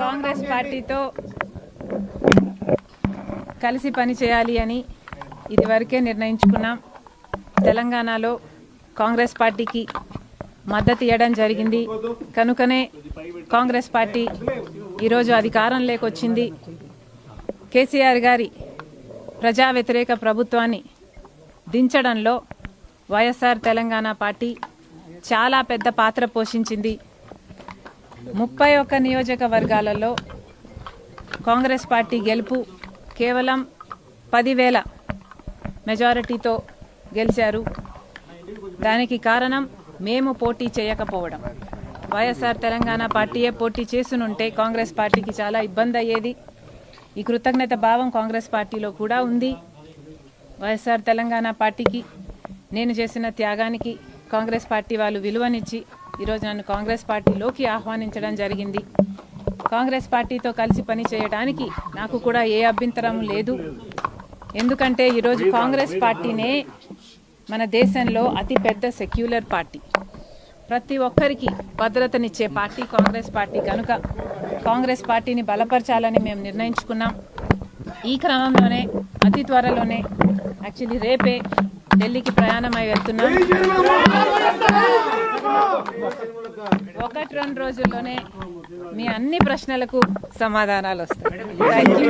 కాంగ్రెస్ పార్టీతో కలిసి పని చేయాలి అని ఇదివరకే నిర్ణయించుకున్నాం. తెలంగాణలో కాంగ్రెస్ పార్టీకి మద్దతు ఇవ్వడం జరిగింది. కనుకనే కాంగ్రెస్ పార్టీ ఈరోజు అధికారంలోకి వచ్చింది. కేసీఆర్ గారి ప్రజా వ్యతిరేక ప్రభుత్వాన్ని దించడంలో వైఎస్ఆర్ తెలంగాణ పార్టీ చాలా పెద్ద పాత్ర పోషించింది. 31 నియోజకవర్గాలలో కాంగ్రెస్ పార్టీ గెలుపు కేవలం 10,000 మెజారిటీతో గెలిచారు. దానికి కారణం మేము పోటీ చేయకపోవడం. వైఎస్ఆర్ తెలంగాణ పార్టీయే పోటీ చేసునుంటే కాంగ్రెస్ పార్టీకి చాలా ఇబ్బంది అయ్యేది. ఈ కృతజ్ఞత భావం కాంగ్రెస్ పార్టీలో కూడా ఉంది. వైఎస్ఆర్ తెలంగాణ పార్టీకి నేను చేసిన త్యాగానికి కాంగ్రెస్ పార్టీ వాళ్ళు విలువనిచ్చి ఈరోజు నన్ను కాంగ్రెస్ పార్టీలోకి ఆహ్వానించడం జరిగింది. కాంగ్రెస్ పార్టీతో కలిసి పని చేయడానికి నాకు కూడా ఏ అభ్యంతరం లేదు. ఎందుకంటే ఈరోజు కాంగ్రెస్ పార్టీనే మన దేశంలో అతిపెద్ద సెక్యులర్ పార్టీ, ప్రతి ఒక్కరికి భద్రతనిచ్చే పార్టీ కాంగ్రెస్ పార్టీ. కనుక కాంగ్రెస్ పార్టీని బలపరచాలని మేము నిర్ణయించుకున్నాం. ఈ క్రమంలోనే అతి త్వరలోనే యాక్చువల్లీ రేపే ఢిల్లీకి ప్రయాణమై వెళ్తున్నాం. 1-2 రోజుల్లోనే మీ అన్ని ప్రశ్నలకు సమాధానాలు వస్తాయి. Thank you.